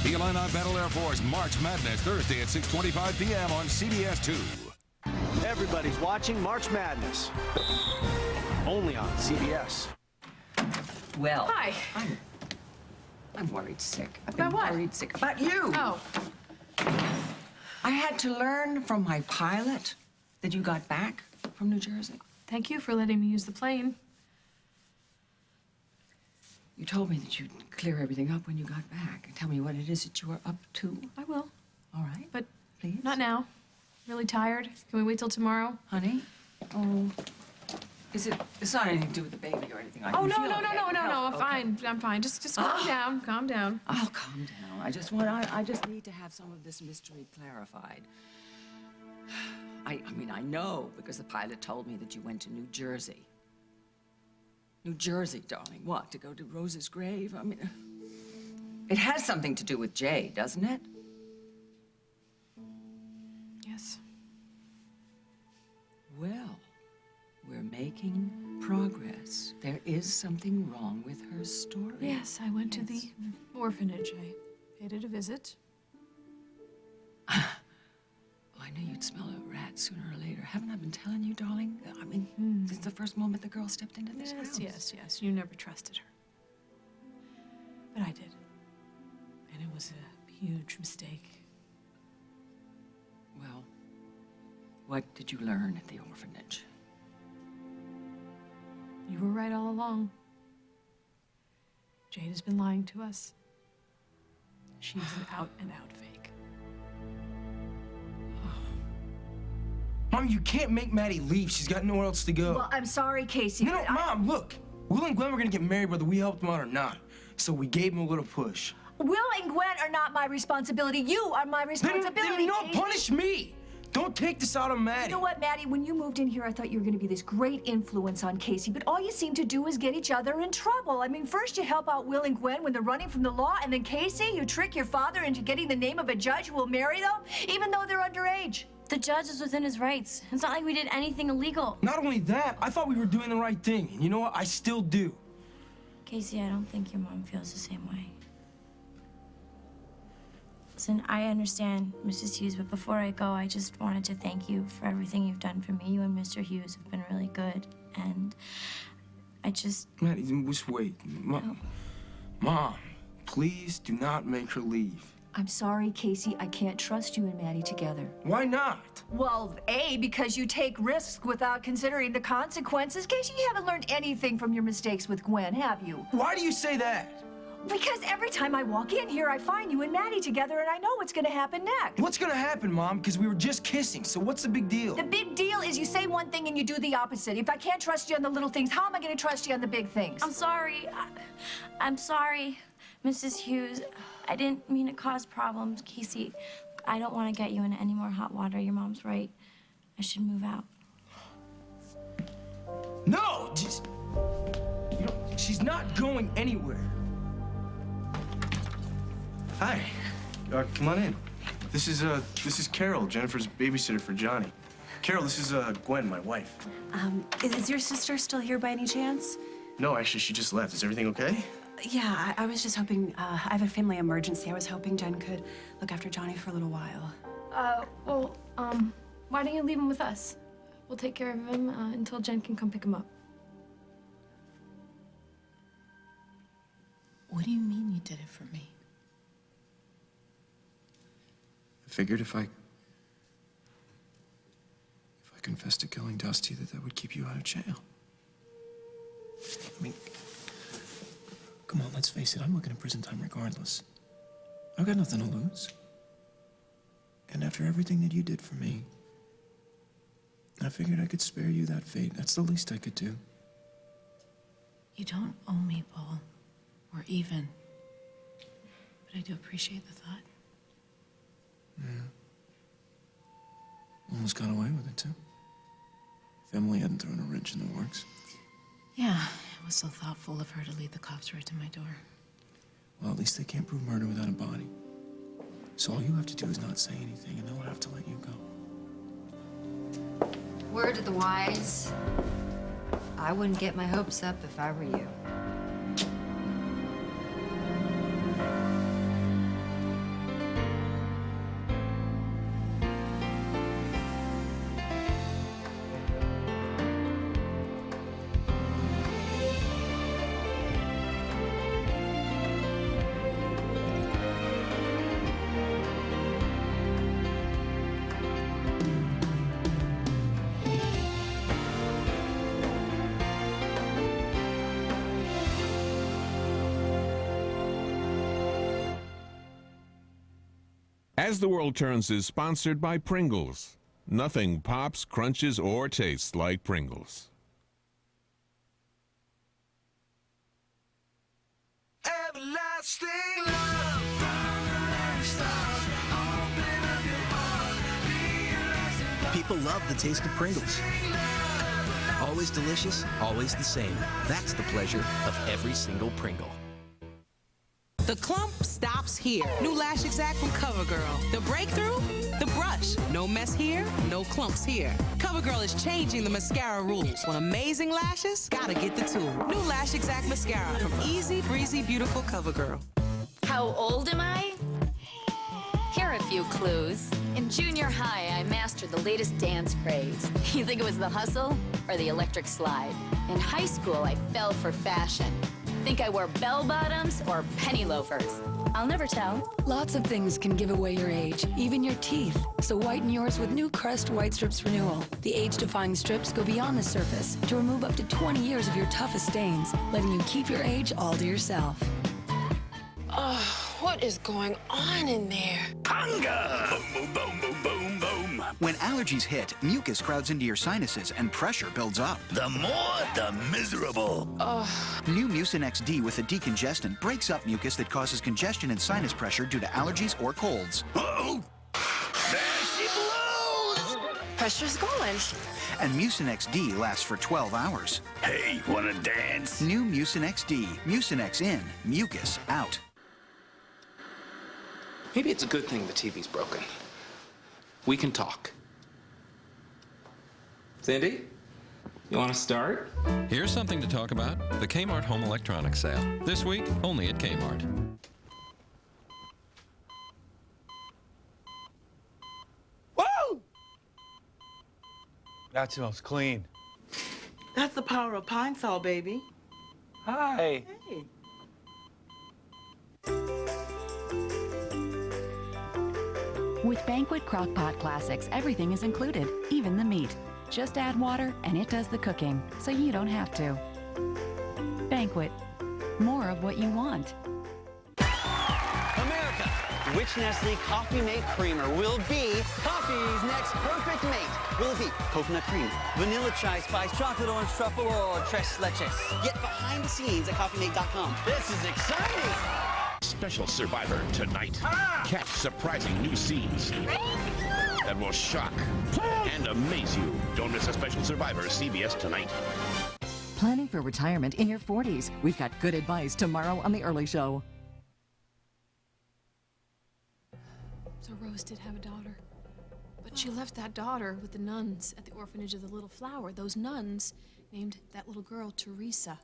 The Illini Battle Air Force March Madness, Thursday at 6:25 p.m. on CBS 2. Everybody's watching March Madness. Only on CBS. Well, Hi. I'm worried sick. I've About been what? worried sick about you. Oh, I had to learn from my pilot that you got back from New Jersey. thank you for letting me use the plane. You told me that you'd clear everything up when you got back and tell me what it is that you are up to. I will, All right, but please. not now. Really tired. Can we wait till tomorrow? Honey? Oh, it's not anything to do with the baby or anything. I Oh, can no, feel no, it. no, I no, can no, no. help, I'm okay? fine. I'm fine. Just calm down. Calm down. I'll calm down. I just need to have some of this mystery clarified. I mean, I know because the pilot told me that you went to New Jersey. New Jersey, darling. What, to go to Rose's grave? I mean, it has something to do with Jay, doesn't it? Yes. Well, we're making progress. There is something wrong with her story. Yes, I went to the orphanage. I paid it a visit. I knew you'd smell a rat sooner or later. Haven't I been telling you, darling? I mean, since the first moment the girl stepped into this house. Yes. You never trusted her. But I did. And it was a huge mistake. Well, what did you learn at the orphanage? You were right all along. Jade has been lying to us. She's an out-and-out fake. Mom, you can't make Maddie leave. She's got nowhere else to go. Well, I'm sorry, Casey. No, but Mom, look. Will and Gwen were gonna get married whether we helped them out or not. So we gave them a little push. Will and Gwen are not my responsibility. You are my responsibility. Then no, Casey. punish me. Don't take this out on Maddie. You know what, Maddie? When you moved in here, I thought you were going to be this great influence on Casey, but all you seem to do is get each other in trouble. I mean, first you help out Will and Gwen when they're running from the law, and then Casey, you trick your father into getting the name of a judge who will marry them, even though they're underage. The judge is within his rights. It's not like we did anything illegal. Not only that, I thought we were doing the right thing. And you know what? I still do. Casey, I don't think your mom feels the same way. Listen, I understand, Mrs. Hughes, but before I go, I just wanted to thank you for everything you've done for me. You and Mr. Hughes have been really good, and I just... Maddie, just wait. Mom, please do not make her leave. I'm sorry, Casey. I can't trust you and Maddie together. Why not? Well, A, because you take risks without considering the consequences. Casey, you haven't learned anything from your mistakes with Gwen, have you? Why do you say that? Because every time I walk in here, I find you and Maddie together, and I know what's going to happen next. What's gonna happen, Mom? Because we were just kissing, so what's the big deal? The big deal is you say one thing and you do the opposite. If I can't trust you on the little things, how am I going to trust you on the big things? I'm sorry. I'm sorry, Mrs. Hughes. I didn't mean to cause problems. Casey, I don't want to get you into any more hot water. Your mom's right. I should move out. No! Just... You know, she's not going anywhere. Hi. Come on in. This is Carol, Jennifer's babysitter for Johnny. Carol, this is Gwen, my wife. Is your sister still here by any chance? No, actually, she just left. Is everything okay? Yeah, I was just hoping, I have a family emergency. I was hoping Jen could look after Johnny for a little while. Why don't you leave him with us? We'll take care of him until Jen can come pick him up. What do you mean you did it for me? I figured if I confessed to killing Dusty, that would keep you out of jail. I mean, come on, let's face it. I'm looking at prison time regardless. I've got nothing to lose. And after everything that you did for me, I figured I could spare you that fate. That's the least I could do. You don't owe me, Paul. We're even. But I do appreciate the thought. Yeah. Almost got away with it, too. If Emily hadn't thrown a wrench in the works. Yeah, it was so thoughtful of her to lead the cops right to my door. Well, at least they can't prove murder without a body. So all you have to do is not say anything, and they'll have to let you go. Word to the wise, I wouldn't get my hopes up if I were you. As the World Turns is sponsored by Pringles. Nothing pops, crunches, or tastes like Pringles. Everlasting love from the very start. Open up your heart. People love the taste of Pringles. Always delicious, always the same. That's the pleasure of every single Pringle. The clump stops here. New Lash Exact from CoverGirl. The breakthrough? The brush. No mess here, no clumps here. CoverGirl is changing the mascara rules. Want amazing lashes? Gotta get the tool. New Lash Exact Mascara from Easy Breezy Beautiful CoverGirl. How old am I? Here are a few clues. In junior high, I mastered the latest dance craze. You think it was the hustle or the electric slide? In high school, I fell for fashion. Think I wore bell-bottoms or penny loafers? I'll never tell. Lots of things can give away your age, even your teeth. So whiten yours with new Crest White Strips Renewal. The age-defying strips go beyond the surface to remove up to 20 years of your toughest stains, letting you keep your age all to yourself. Oh, what is going on in there? Hunger! Boom, boom, boom, boom, boom, boom. When allergies hit, mucus crowds into your sinuses and pressure builds up. The more, the miserable. New Mucinex D with a decongestant breaks up mucus that causes congestion and sinus pressure due to allergies or colds. Uh-oh! There she blows! Pressure's going. And Mucinex D lasts for 12 hours. Hey, wanna dance? New Mucinex D. Mucinex in, mucus out. Maybe it's a good thing the TV's broken. We can talk. Cindy, you want to start? Here's something to talk about. The Kmart Home Electronics Sale. This week, only at Kmart. Whoa! That smells clean. That's the power of Pine Sol, baby. Hi. Hey. With Banquet Crock-Pot Classics, everything is included, even the meat. Just add water, and it does the cooking, so you don't have to. Banquet. More of what you want. America, which Nestle Coffee Mate Creamer will be coffee's next perfect mate? Will it be coconut cream, vanilla chai spice, chocolate orange truffle, or tres leches? Get behind the scenes at coffeemate.com. This is exciting! Special Survivor tonight. Catch surprising new scenes that will shock and amaze you. Don't miss a Special Survivor, CBS tonight. Planning for retirement in your 40s. We've got good advice tomorrow on The Early Show. So Rose did have a daughter. But she left that daughter with the nuns at the orphanage of the Little Flower. Those nuns named that little girl Teresa.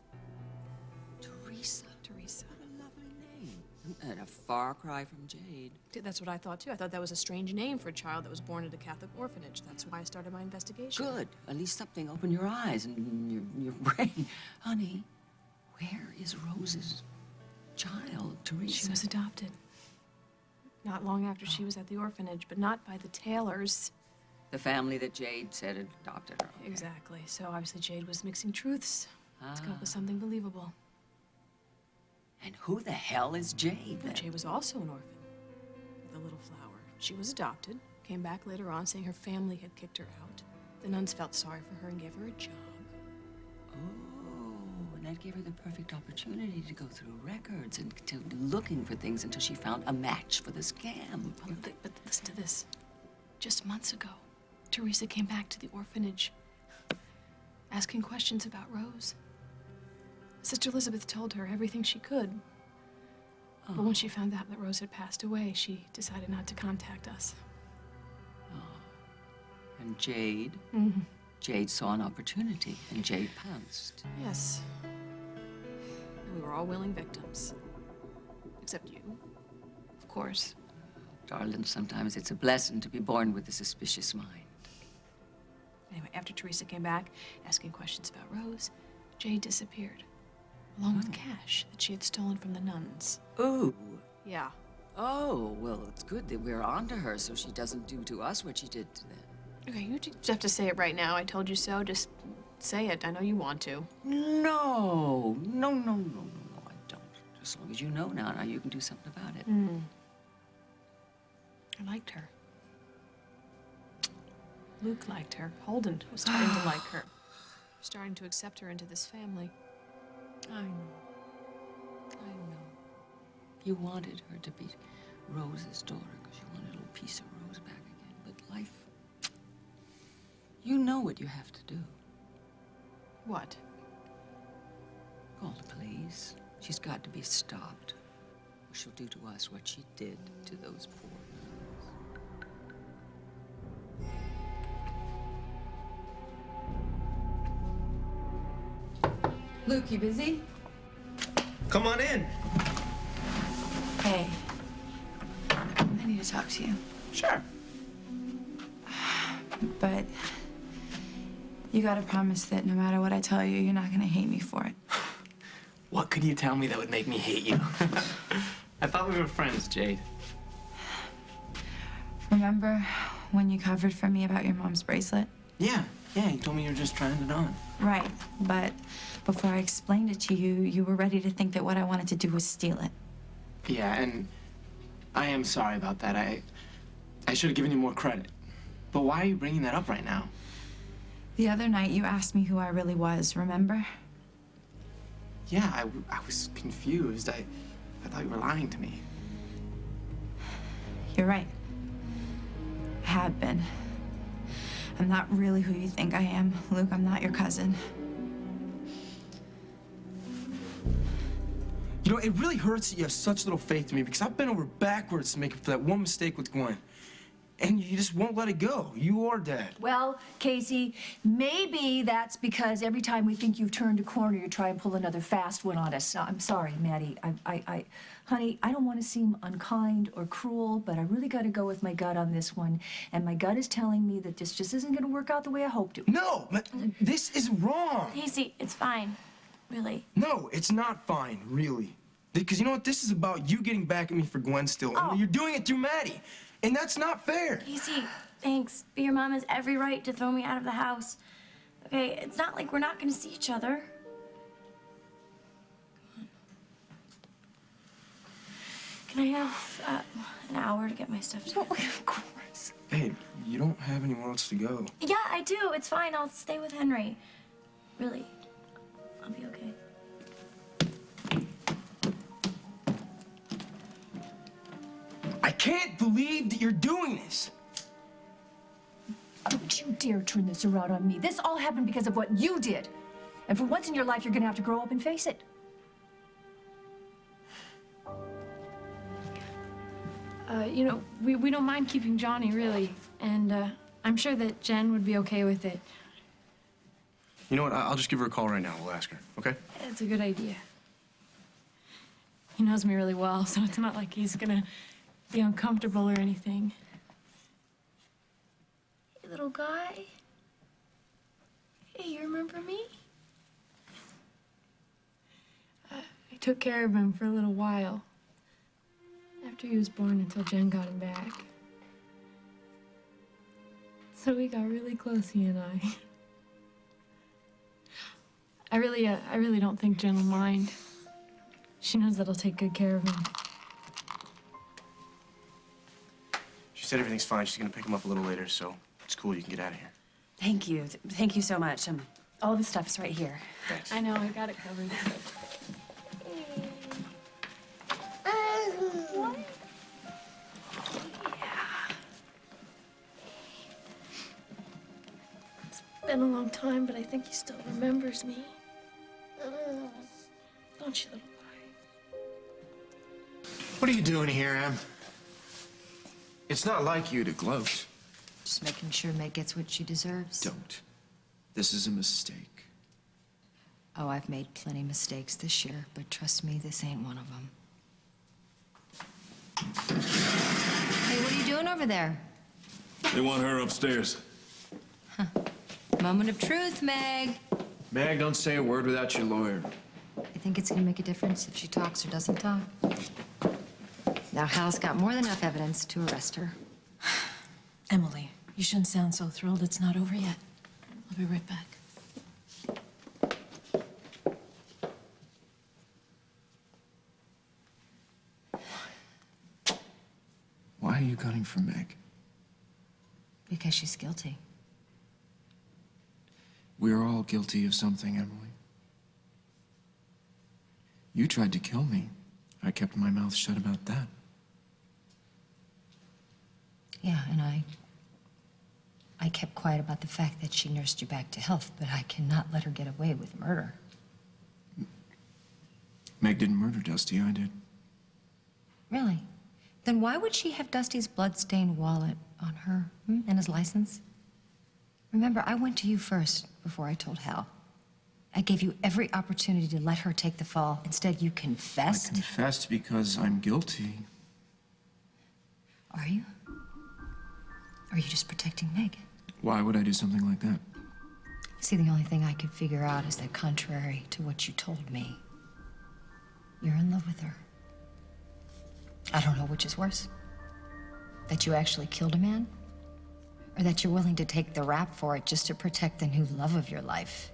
Teresa. Teresa. And a far cry from Jade. That's what I thought, too. I thought that was a strange name for a child that was born at a Catholic orphanage. That's why I started my investigation. Good. At least something opened your eyes and your brain. Honey, where is Rose's child, Teresa? She was adopted. Not long after she was at the orphanage, but not by the Taylors. The family that Jade said had adopted her. Okay. Exactly. So obviously Jade was mixing truths to come up with something believable. And who the hell is Jade, then? Jade was also an orphan, the Little Flower. She was adopted, came back later on saying her family had kicked her out. The nuns felt sorry for her and gave her a job. Oh, and that gave her the perfect opportunity to go through records and to looking for things until she found a match for the scam. But listen to this. Just months ago, Teresa came back to the orphanage asking questions about Rose. Sister Elizabeth told her everything she could. But when she found out that Rose had passed away, she decided not to contact us. And Jade? Jade saw an opportunity, and Jade pounced. Yes. And we were all willing victims. Except you, of course. Darling, sometimes it's a blessing to be born with a suspicious mind. Anyway, after Teresa came back asking questions about Rose, Jade disappeared. Along with cash that she had stolen from the nuns. Ooh. Yeah. Oh, well, it's good that we're on to her so she doesn't do to us what she did to them. Okay, you just have to say it right now. I told you so. Just say it. I know you want to. No, I don't. As long as you know now you can do something about it. I her. Luke liked her. Holden was starting to like her. Starting to accept her into this family. I know. I know. You wanted her to be Rose's daughter because you wanted a little piece of Rose back again. But life, you know what you have to do. What? Call the police. She's got to be stopped. Or she'll do to us what she did to those poor girls. Luke, you busy? Come on in. Hey. I need to talk to you. Sure. But you gotta promise that no matter what I tell you, you're not gonna hate me for it. What could you tell me that would make me hate you? I thought we were friends, Jade. Remember when you covered for me about your mom's bracelet? Yeah, you told me you were just trying it on. Right, but before I explained it to you, you were ready to think that what I wanted to do was steal it. Yeah, and I am sorry about that. I should have given you more credit. But why are you bringing that up right now? The other night, you asked me who I really was, remember? Yeah, I was confused. I thought you were lying to me. You're right. I have been. I'm not really who you think I am, Luke. I'm not your cousin. You know, it really hurts that you have such little faith in me because I've been over backwards to make up for that one mistake with Gwen. And you just won't let it go. You or Dad. Well, Casey, maybe that's because every time we think you've turned a corner, you try and pull another fast one on us. I'm sorry, Maddie. Honey, I don't want to seem unkind or cruel, but I really got to go with my gut on this one. And my gut is telling me that this just isn't going to work out the way I hoped it would. No, this is wrong. Casey, it's fine. Really. No, it's not fine, really. Because you know what? This is about you getting back at me for Gwen still. And you're doing it through Maddie. And that's not fair. Casey, thanks. But your mom has every right to throw me out of the house. Okay, it's not like we're not going to see each other. Can I have an hour to get my stuff together? Of course. Hey, you don't have anywhere else to go. Yeah, I do. It's fine. I'll stay with Henry. Really. I'll be okay. I can't believe that you're doing this. Don't you dare turn this around on me. This all happened because of what you did. And for once in your life, you're going to have to grow up and face it. You know, we don't mind keeping Johnny, really. And I'm sure that Jen would be okay with it. You know what? I'll just give her a call right now. We'll ask her, okay? It's a good idea. He knows me really well, so it's not like he's gonna be uncomfortable or anything. Hey, little guy. Hey, you remember me? I took care of him for a little while. After he was born until Jen got him back. So we got really close, he and I. I really don't think Jen will mind. She knows that I'll take good care of him. She said everything's fine. She's gonna pick him up a little later, so it's cool. You can get out of here. Thank you. Thank you so much. All the stuff's right here. Thanks. I know, I got it covered. What? It's been a long time, but I think he still remembers me. Don't you, little boy? What are you doing here, Em? It's not like you to gloat. Just making sure Meg gets what she deserves. Don't. This is a mistake. Oh, I've made plenty mistakes this year, but trust me, this ain't one of them. Hey, what are you doing over there? They want her upstairs. Moment of truth, Meg. Meg, don't say a word without your lawyer. You think it's gonna make a difference if she talks or doesn't talk? Now, Hal's got more than enough evidence to arrest her. Emily, you shouldn't sound so thrilled. It's not over yet. I'll be right back. Why Why are you gunning for Meg? Because she's guilty. We're all guilty of something, Emily. You tried to kill me. I kept my mouth shut about that. Yeah, and I kept quiet about the fact that she nursed you back to health, but I cannot let her get away with murder. Meg didn't murder Dusty, I did. Really? Then why would she have Dusty's blood-stained wallet on her and his license? Remember, I went to you first before I told Hal. I gave you every opportunity to let her take the fall. Instead, you confessed. I confessed because I'm guilty. Are you? Or are you just protecting Meg? Why would I do something like that? See, the only thing I could figure out is that contrary to what you told me, you're in love with her. I don't know which is worse. That you actually killed a man? Or that you're willing to take the rap for it just to protect the new love of your life?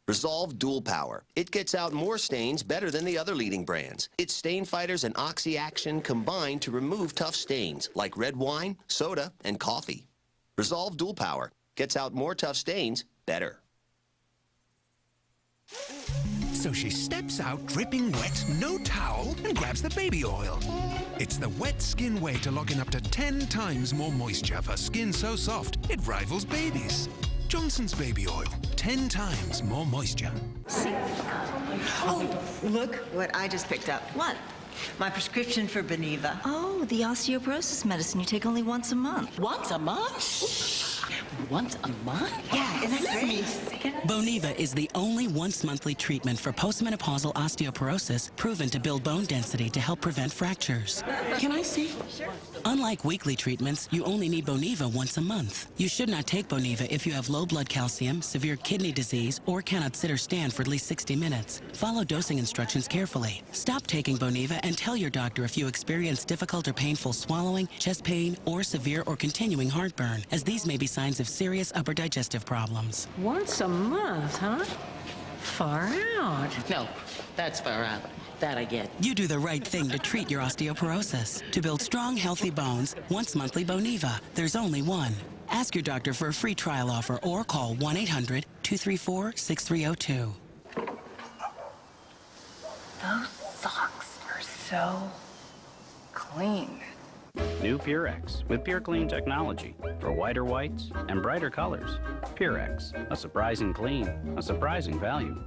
Resolve Dual Power. It gets out more stains better than the other leading brands. Its stain fighters and oxy action combine to remove tough stains like red wine, soda, and coffee. Resolve Dual Power gets out more tough stains better. So she steps out dripping wet, no towel, and grabs the baby oil. It's the wet skin way to lock in up to 10 times more moisture for skin so soft it rivals babies. Johnson's Baby Oil, 10 times more moisture. See? Oh, look what I just picked up. What? My prescription for Boniva. Oh, the osteoporosis medicine you take only once a month. Once a month? Once a month? Yeah, isn't that great? Boniva is the only once-monthly treatment for postmenopausal osteoporosis proven to build bone density to help prevent fractures. Can I see? Sure. Unlike weekly treatments, you only need Boniva once a month. You should not take Boniva if you have low blood calcium, severe kidney disease, or cannot sit or stand for at least 60 minutes. Follow dosing instructions carefully. Stop taking Boniva and tell your doctor if you experience difficult or painful swallowing, chest pain, or severe or continuing heartburn, as these may be signs of serious upper digestive problems. Once a month, huh? Far out. No, that's far out. That I get. You do the right thing to treat your osteoporosis. To build strong, healthy bones, once monthly Boniva. There's only one. Ask your doctor for a free trial offer or call 1-800-234-6302. Those socks are so clean. New Purex with Pure Clean technology for whiter whites and brighter colors. Purex, a surprising clean, a surprising value.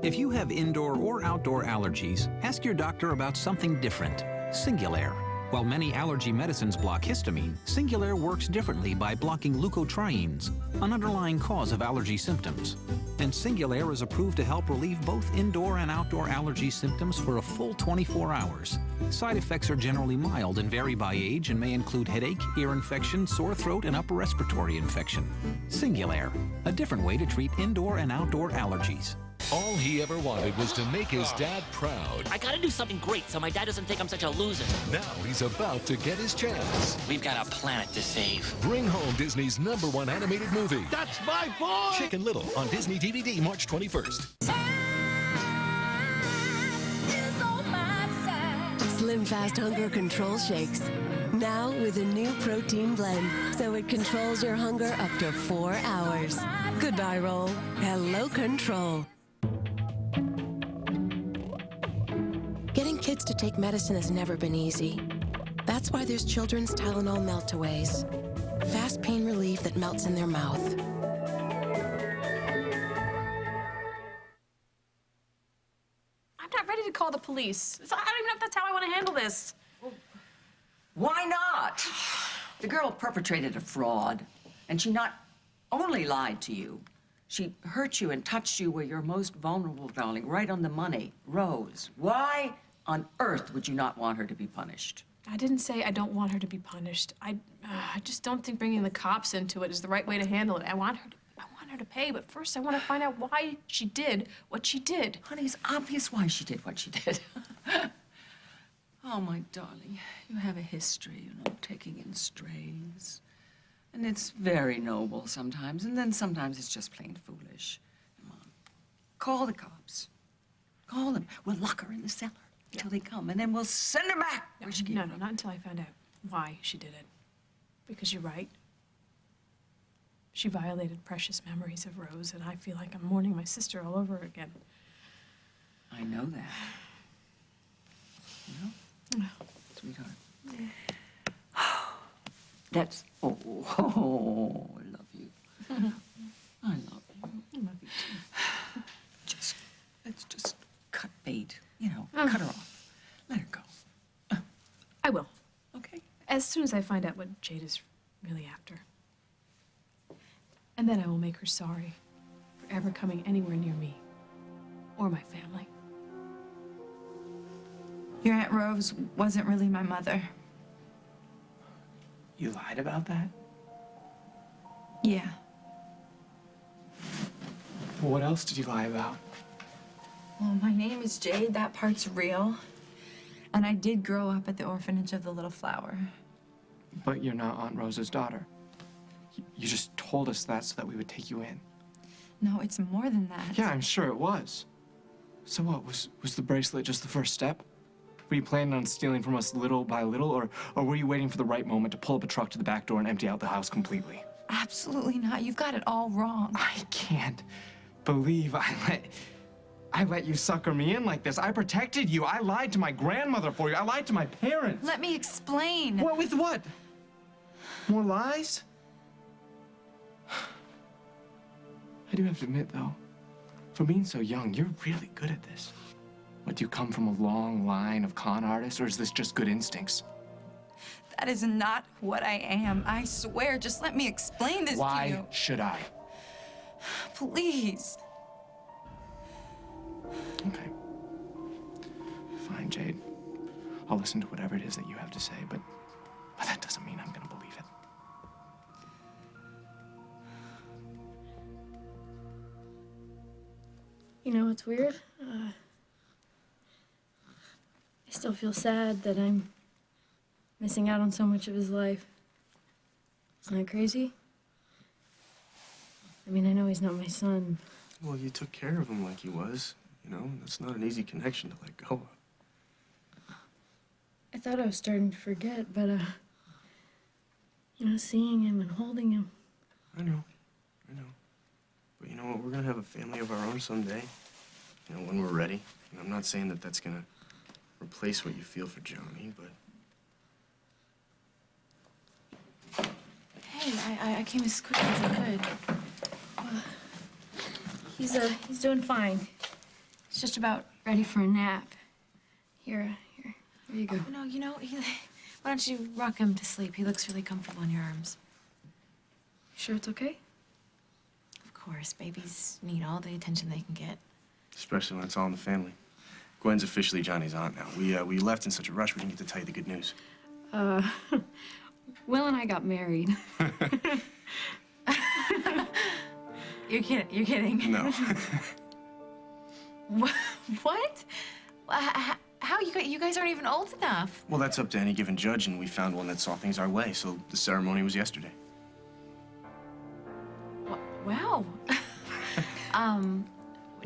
If you have indoor or outdoor allergies, ask your doctor about something different. Singulair. While many allergy medicines block histamine, Singulair works differently by blocking leukotrienes, an underlying cause of allergy symptoms. And Singulair is approved to help relieve both indoor and outdoor allergy symptoms for a full 24 hours. Side effects are generally mild and vary by age and may include headache, ear infection, sore throat, and upper respiratory infection. Singulair, a different way to treat indoor and outdoor allergies. All he ever wanted was to make his dad proud. I gotta do something great so my dad doesn't think I'm such a loser. Now he's about to get his chance. We've got a planet to save. Bring home Disney's #1 animated movie. That's my boy! Chicken Little on Disney DVD March 21st. Slim Fast Hunger Control Shakes. Now with a new protein blend, so it controls your hunger up to 4 hours. Goodbye, Roll. Hello, Control. Getting kids to take medicine has never been easy. That's why there's Children's Tylenol Meltaways. Fast pain relief that melts in their mouth. I'm not ready to call the police. I don't even know if that's how I want to handle this. Why not? The girl perpetrated a fraud, and she not only lied to you, she hurt you and touched you where you're most vulnerable, darling, right on the money. Rose, why on earth would you not want her to be punished? I didn't say I don't want her to be punished. I just don't think bringing the cops into it is the right way to handle it. I want her to pay, but first I want to find out why she did what she did. Honey, it's obvious why she did what she did. Oh, my darling, you have a history, taking in strays. And it's very noble sometimes, and then sometimes it's just plain foolish. Come on, call the cops. Call them. We'll lock her in the cellar until they come, and then we'll send her back. No, not until I found out why she did it. Because you're right. She violated precious memories of Rose, and I feel like I'm mourning my sister all over again. I know that. You know? Sweetheart. That's... Oh, I love you. I love you. I love you too. Let's just cut bait. You know, cut her off. Let her go. I will. Okay. As soon as I find out what Jade is really after. And then I will make her sorry for ever coming anywhere near me or my family. Your Aunt Rose wasn't really my mother. You lied about that? Yeah. What else did you lie about? Well, my name is Jade. That part's real. And I did grow up at the orphanage of the Little Flower. But you're not Aunt Rose's daughter. You just told us that so that we would take you in. No, it's more than that. Yeah, I'm sure it was. So what, was the bracelet just the first step? Were you planning on stealing from us little by little, or were you waiting for the right moment to pull up a truck to the back door and empty out the house completely? Absolutely not. You've got it all wrong. I can't believe I let you sucker me in like this. I protected you. I lied to my grandmother for you. I lied to my parents. Let me explain. What, with what? More lies? I do have to admit, though, for being so young, you're really good at this. What, do you come from a long line of con artists, or is this just good instincts? That is not what I am. I swear. Just let me explain this to you. Why should I? Please. Okay. Fine, Jade. I'll listen to whatever it is that you have to say, but that doesn't mean I'm gonna believe it. You know what's weird? I still feel sad that I'm missing out on so much of his life. Isn't that crazy? I mean, I know he's not my son. Well, you took care of him like he was. You know, that's not an easy connection to let go of. I thought I was starting to forget, but, you know, seeing him and holding him. I know. But you know what? We're gonna have a family of our own someday. You know, when we're ready. And I'm not saying that that's gonna replace what you feel for Johnny, but... Hey, I came as quickly as I could. He's doing fine. He's just about ready for a nap. Here you go. No, you know, why don't you rock him to sleep? He looks really comfortable in your arms. Sure it's okay? Of course, babies need all the attention they can get. Especially when it's all in the family. Gwen's officially Johnny's aunt now. We left in such a rush we didn't get to tell you the good news. Will and I got married. You're kidding. No. What? How? You guys aren't even old enough. Well, that's up to any given judge, and we found one that saw things our way, so the ceremony was yesterday. Wow.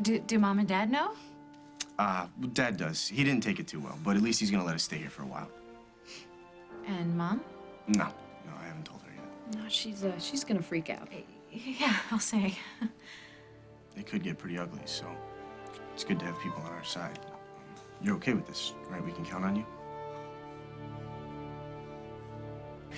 Do Mom and Dad know? Dad does. He didn't take it too well, but at least he's gonna let us stay here for a while. And Mom? No, I haven't told her yet. No, she's gonna freak out. Yeah, I'll say. It could get pretty ugly, so it's good to have people on our side. You're okay with this, right? We can count on you?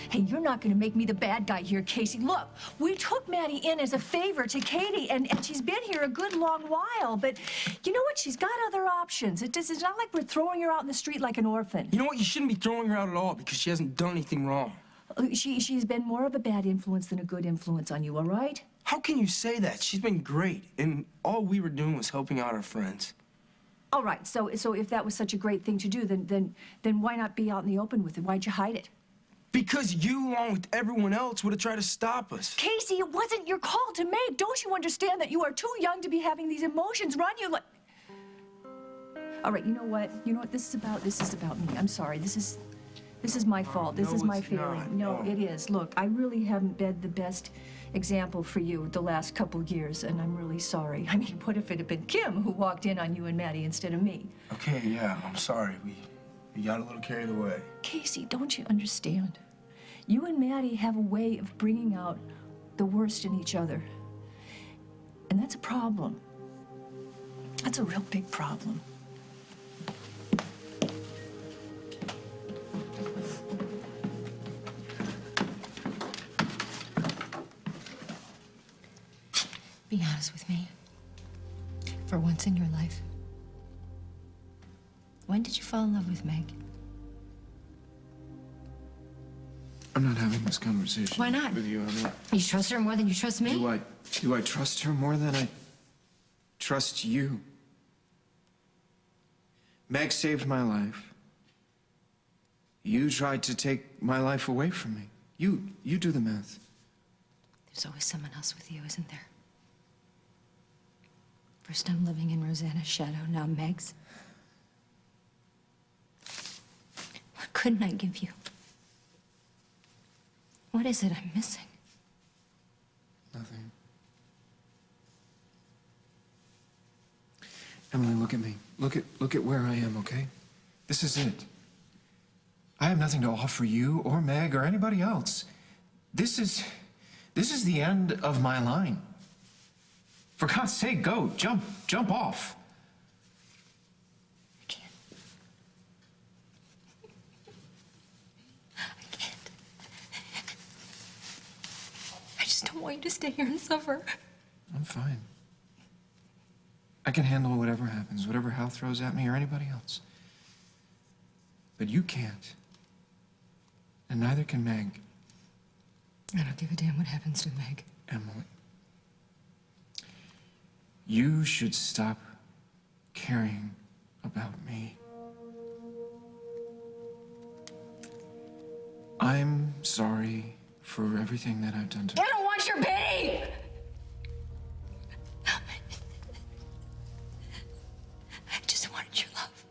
Hey, you're not going to make me the bad guy here, Casey. Look, we took Maddie in as a favor to Katie, and she's been here a good long while. But you know what? She's got other options. It's not like we're throwing her out in the street like an orphan. You know what? You shouldn't be throwing her out at all because she hasn't done anything wrong. She's been more of a bad influence than a good influence on you, all right? How can you say that? She's been great, and all we were doing was helping out our friends. All right, so if that was such a great thing to do, then why not be out in the open with it? Why'd you hide it? Because you, along with everyone else, would have tried to stop us. Casey, it wasn't your call to make. Don't you understand that you are too young to be having these emotions run you like... All right, you know what? This is about me. I'm sorry. This is This is my fault. This No, is my it's feeling. not. No, No. it is. Look, I really haven't been the best example for you the last couple of years, and I'm really sorry. I mean, what if it had been Kim who walked in on you and Maddie instead of me? Okay, yeah, I'm sorry. We got a little carried away. Casey, don't you understand? You and Maddie have a way of bringing out the worst in each other. And that's a problem. That's a real big problem. Be honest with me. For once in your life. When did you fall in love with Meg? I'm not having this conversation. Why not? With you, Emily. You trust her more than you trust me? Do I trust her more than I trust you? Meg saved my life. You tried to take my life away from me. You do the math. There's always someone else with you, isn't there? First I'm living in Rosanna's shadow, now Meg's. What couldn't I give you? What is it I'm missing? Nothing. Emily, look at me. Look at where I am, okay? This is it. I have nothing to offer you or Meg or anybody else. This is the end of my line. For God's sake, go. Jump off. I can't. I can't. I just don't want you to stay here and suffer. I'm fine. I can handle whatever happens, whatever Hal throws at me or anybody else. But you can't. And neither can Meg. I don't give a damn what happens to Meg. Emily. You should stop caring about me. I'm sorry for everything that I've done to I don't want your pity! I just wanted your love.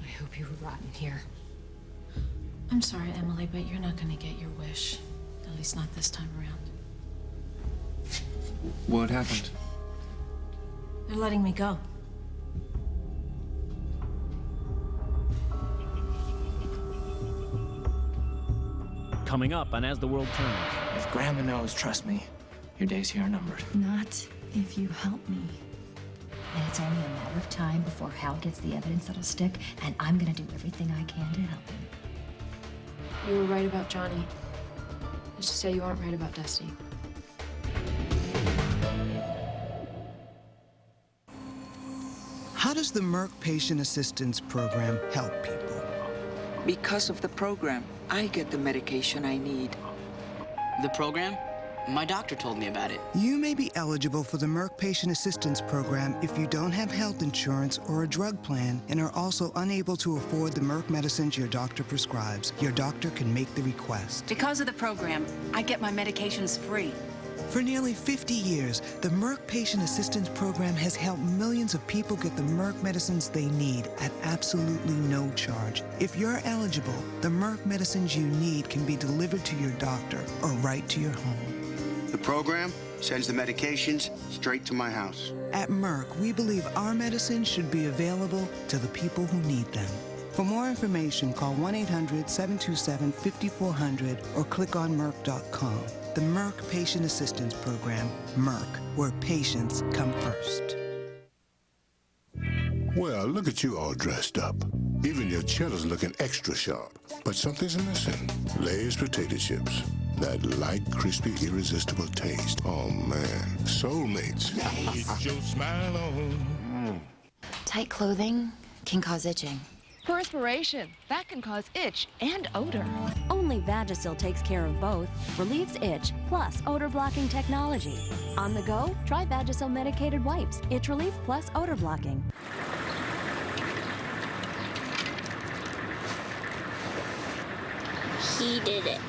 I hope you rot in here. I'm sorry, Emily, but you're not gonna get your wish. At least not this time around. What happened? They're letting me go. Coming up on As the World Turns. If Grandma knows, trust me, your days here are numbered. Not if you help me. And it's only a matter of time before Hal gets the evidence that'll stick, and I'm gonna do everything I can to help him. You were right about Johnny. Let's just say you aren't right about Dusty. How does the Merck Patient Assistance Program help people? Because of the program, I get the medication I need. The program? My doctor told me about it. You may be eligible for the Merck Patient Assistance Program if you don't have health insurance or a drug plan and are also unable to afford the Merck medicines your doctor prescribes. Your doctor can make the request. Because of the program, I get my medications free. For nearly 50 years, the Merck Patient Assistance Program has helped millions of people get the Merck medicines they need at absolutely no charge. If you're eligible, the Merck medicines you need can be delivered to your doctor or right to your home. The program sends the medications straight to my house. At Merck, we believe our medicines should be available to the people who need them. For more information, call 1-800-727-5400 or click on Merck.com. The Merck Patient Assistance Program. Merck, where patients come first. Well, look at you all dressed up. Even your cheddar's looking extra sharp. But something's missing. Lay's potato chips. That light, crispy, irresistible taste. Oh, man. Soulmates. Get your smile on. Tight clothing can cause itching. Perspiration, that can cause itch and odor. Only Vagisil takes care of both, relieves itch, plus odor-blocking technology. On the go, try Vagisil medicated wipes, itch relief plus odor blocking. He did it.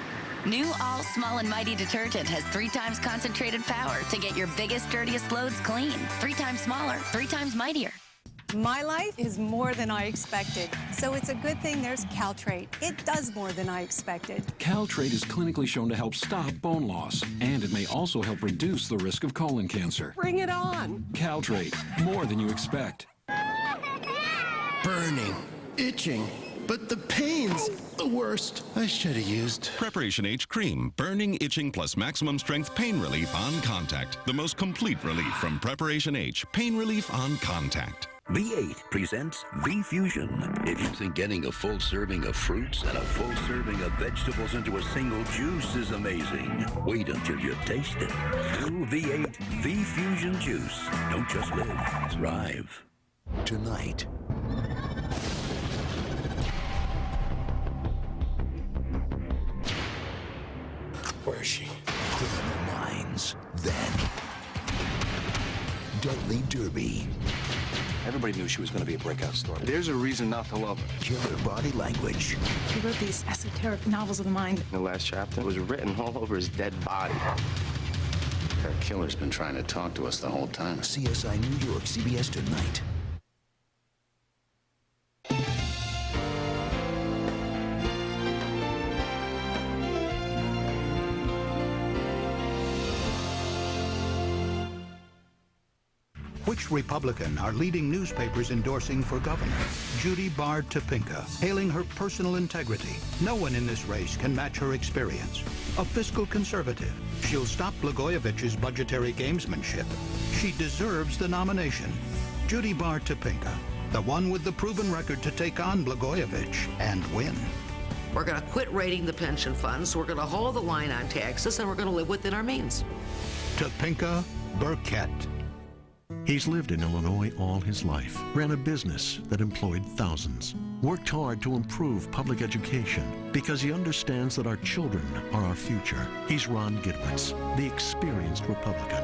New All Small and Mighty detergent has 3 times concentrated power to get your biggest, dirtiest loads clean. 3 times smaller, 3 times mightier. My life is more than I expected, so it's a good thing there's Caltrate. It does more than I expected. Caltrate is clinically shown to help stop bone loss, and it may also help reduce the risk of colon cancer. Bring it on! Caltrate, more than you expect. Burning, itching, but the pain's the worst. I should have used Preparation H Cream, burning, itching, plus maximum strength pain relief on contact. The most complete relief from Preparation H, pain relief on contact. V8 presents V-Fusion. If you think getting a full serving of fruits and a full serving of vegetables into a single juice is amazing, wait until you taste it. New V8 V-Fusion Juice. Don't just live, thrive. Tonight. Where is she? Criminal Minds. Then. Deadly Derby. Everybody knew she was going to be a breakout star. There's a reason not to love her. Killer body language. He wrote these esoteric novels of the mind. The last chapter was written all over his dead body. That killer's been trying to talk to us the whole time. CSI New York, CBS tonight. Which Republican are leading newspapers endorsing for governor? Judy Bard Topinka, hailing her personal integrity. No one in this race can match her experience. A fiscal conservative, she'll stop Blagojevich's budgetary gamesmanship. She deserves the nomination. Judy Bard Topinka, the one with the proven record to take on Blagojevich and win. We're going to quit raiding the pension funds, we're going to hold the line on taxes, and we're going to live within our means. Topinka Burkett. He's lived in Illinois all his life, ran a business that employed thousands, worked hard to improve public education because he understands that our children are our future. He's Ron Gidwitz, the experienced Republican.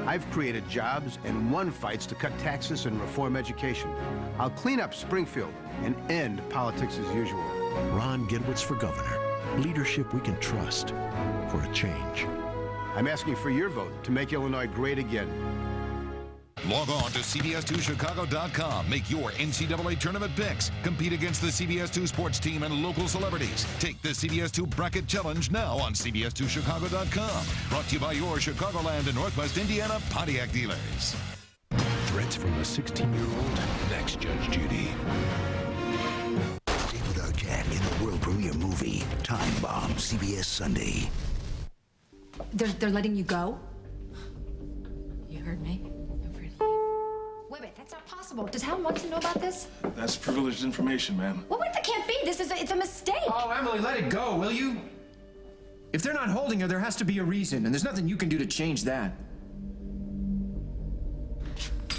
I've created jobs and won fights to cut taxes and reform education. I'll clean up Springfield and end politics as usual. Ron Gidwitz for governor. Leadership we can trust for a change. I'm asking for your vote to make Illinois great again. Log on to CBS2Chicago.com. Make your NCAA tournament picks. Compete against the CBS2 sports team and local celebrities. Take the CBS2 Bracket Challenge now on CBS2Chicago.com. Brought to you by your Chicagoland and Northwest Indiana Pontiac dealers. Threats from a 16-year-old. Next, Judge Judy. David Arquette in the world premiere movie, Time Bomb, CBS Sunday. They're letting you go? You heard me. Wait, that's not possible. Does Hal Munson know about this? That's privileged information, ma'am. Well, wait, that can't be. It's a mistake. Oh, Emily, let it go, will you? If they're not holding her, there has to be a reason, and there's nothing you can do to change that.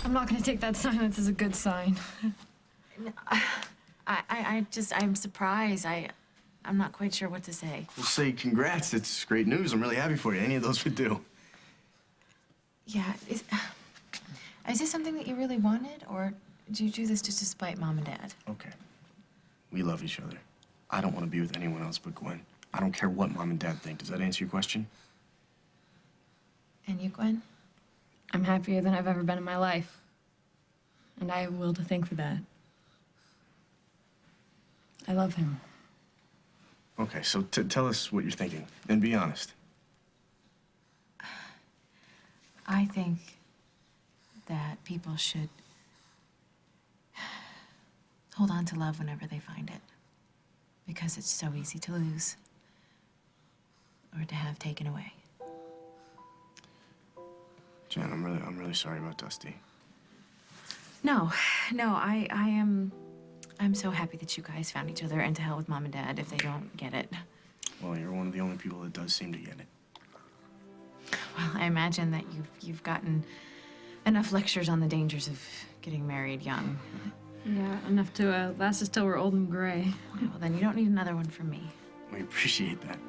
I'm not going to take that silence as a good sign. I'm surprised. I'm not quite sure what to say. We'll say congrats. It's great news. I'm really happy for you. Any of those would do. Yeah, is this something that you really wanted, or do you do this just to spite Mom and Dad? Okay. We love each other. I don't want to be with anyone else but Gwen. I don't care what Mom and Dad think. Does that answer your question? And you, Gwen? I'm happier than I've ever been in my life. And I have Will to thank for that. I love him. Okay, so tell us what you're thinking, and be honest. I think that people should hold on to love whenever they find it, because it's so easy to lose or to have taken away. Jen, I'm really sorry about Dusty. No, I'm so happy that you guys found each other, and to hell with Mom and Dad if they don't get it. Well, you're one of the only people that does seem to get it. Well, I imagine that you've gotten enough lectures on the dangers of getting married young. Yeah, enough to last us till we're old and gray. Well, then you don't need another one from me. We appreciate that.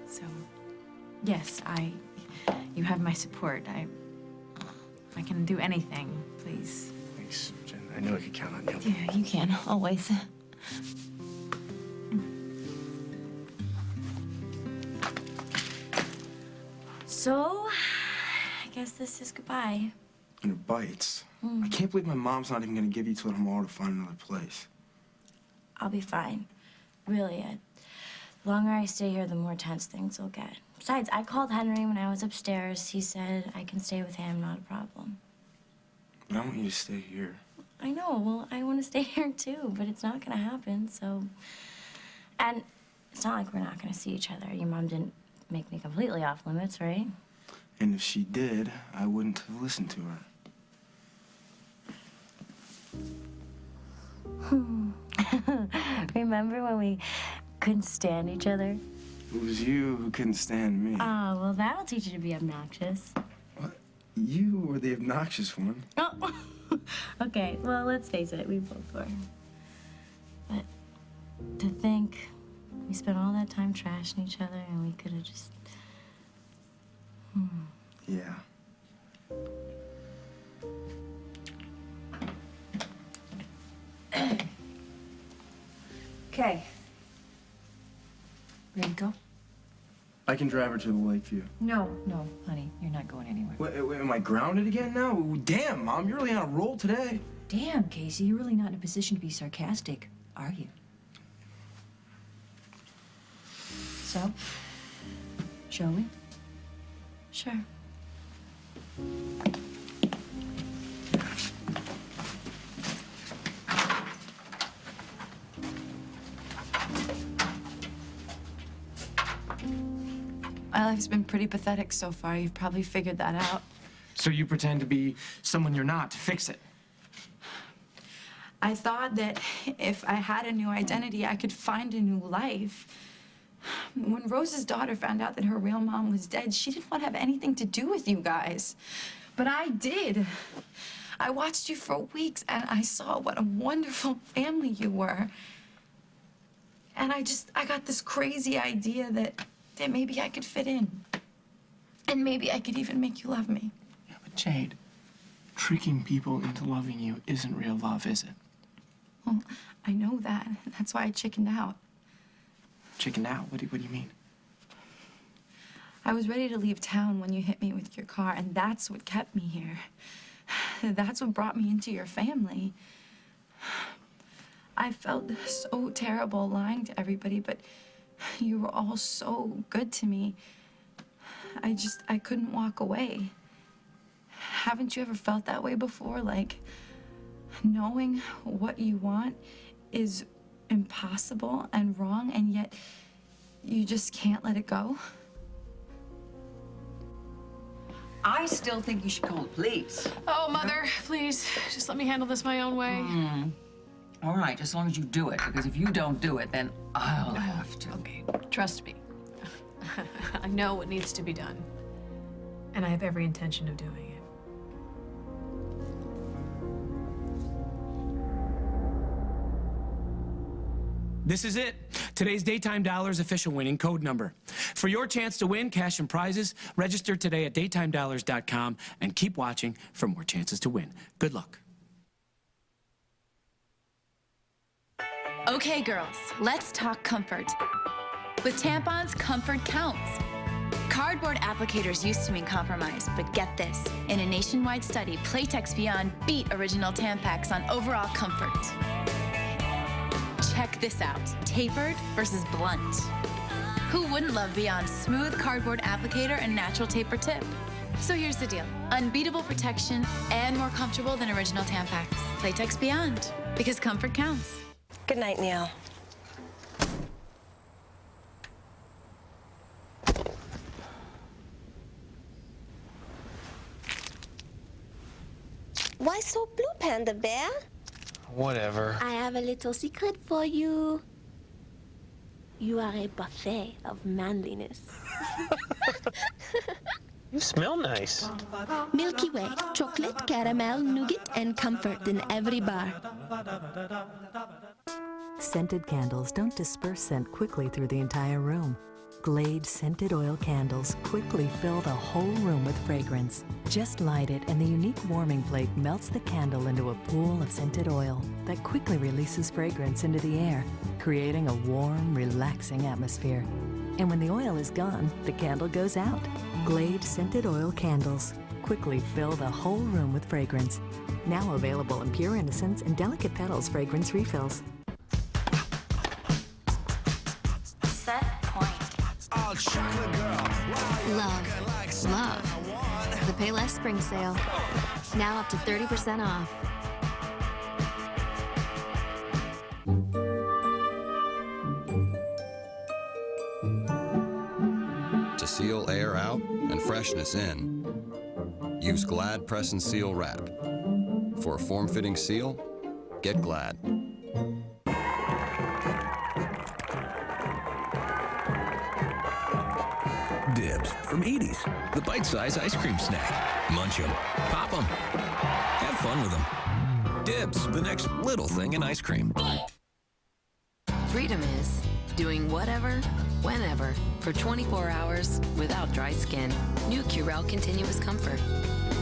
So, yes, you have my support. I can do anything, please. Thanks, Jen. I knew I could count on you. Yeah, you can, always. So, I guess this is goodbye. And it bites. I can't believe my mom's not even gonna give you till tomorrow to find another place. I'll be fine. Really, the longer I stay here, the more tense things will get. Besides, I called Henry when I was upstairs. He said I can stay with him, not a problem. But I want you to stay here. I know, well, I want to stay here too, but it's not gonna happen, so... And it's not like we're not gonna see each other. Your mom didn't make me completely off limits, right? And if she did, I wouldn't have listened to her. Remember when we couldn't stand each other? It was you who couldn't stand me. Oh, well, that'll teach you to be obnoxious. What? You were the obnoxious one. Oh, okay, well, let's face it, we both were. But to think we spent all that time trashing each other and we could have just... Yeah. Okay. Ready to go? I can drive her to the Lakeview. No, honey, you're not going anywhere. Wait, am I grounded again now? Damn, Mom, you're really on a roll today. Damn, Casey, you're really not in a position to be sarcastic, are you? So, shall we? Sure. My life's been pretty pathetic so far. You've probably figured that out. So you pretend to be someone you're not to fix it. I thought that if I had a new identity, I could find a new life. When Rose's daughter found out that her real mom was dead, she didn't want to have anything to do with you guys. But I did. I watched you for weeks, and I saw what a wonderful family you were. And I got this crazy idea that maybe I could fit in. And maybe I could even make you love me. Yeah, but Jade, tricking people into loving you isn't real love, is it? Well, I know that. That's why I chickened out. Chickened out? What do you mean? I was ready to leave town when you hit me with your car, and that's what kept me here. That's what brought me into your family. I felt so terrible lying to everybody, but you were all so good to me. I couldn't walk away. Haven't you ever felt that way before? Like, knowing what you want is impossible and wrong, and yet you just can't let it go? I still think you should call the police. Oh, Mother, please, just let me handle this my own way. All right, as long as you do it, because if you don't do it, then I'll have to. Okay, trust me. I know what needs to be done, and I have every intention of doing it. This is it. Today's Daytime Dollars official winning code number. For your chance to win cash and prizes, register today at daytimedollars.com and keep watching for more chances to win. Good luck. Okay, girls, let's talk comfort. With tampons, comfort counts. Cardboard applicators used to mean compromise, but get this. In a nationwide study, Playtex Beyond beat original Tampax on overall comfort. Check this out, tapered versus blunt. Who wouldn't love Beyond's smooth cardboard applicator and natural taper tip? So here's the deal, unbeatable protection and more comfortable than original Tampax. Playtex Beyond, because comfort counts. Good night, Neil. Why so blue, Panda Bear? Whatever. I have a little secret for you. You are a buffet of manliness. You smell nice. Milky Way, chocolate, caramel, nougat, and comfort in every bar. Scented candles don't disperse scent quickly through the entire room. Glade scented oil candles quickly fill the whole room with fragrance. Just light it and the unique warming plate melts the candle into a pool of scented oil that quickly releases fragrance into the air, creating a warm, relaxing atmosphere. And when the oil is gone, the candle goes out. Glade scented oil candles quickly fill the whole room with fragrance. Now available in Pure Innocence and Delicate Petals fragrance refills. Set point. Love. Love. The Payless Spring Sale. Now up to 30% off. To seal air out and freshness in, use Glad Press and Seal Wrap. For a form-fitting seal, get Glad. Dibs from Edie's, the bite-sized ice cream snack. Munch 'em, pop 'em, have fun with 'em. Dibs, the next little thing in ice cream. Freedom is doing whatever, whenever, for 24 hours without dry skin. New Curel Continuous Comfort.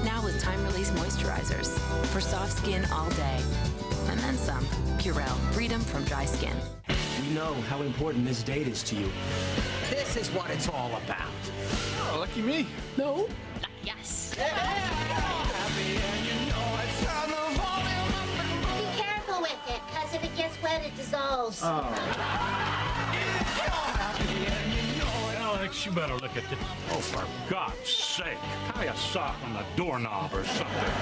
Now with time-release moisturizers for soft skin all day. And then some. Curel, freedom from dry skin. We know how important this date is to you. This is what it's all about. Oh, lucky me. No? Yes. Be careful with it, because if it gets wet, it dissolves. Alex, you better look at this. Oh, for God's sake. Tie a sock on the doorknob or something.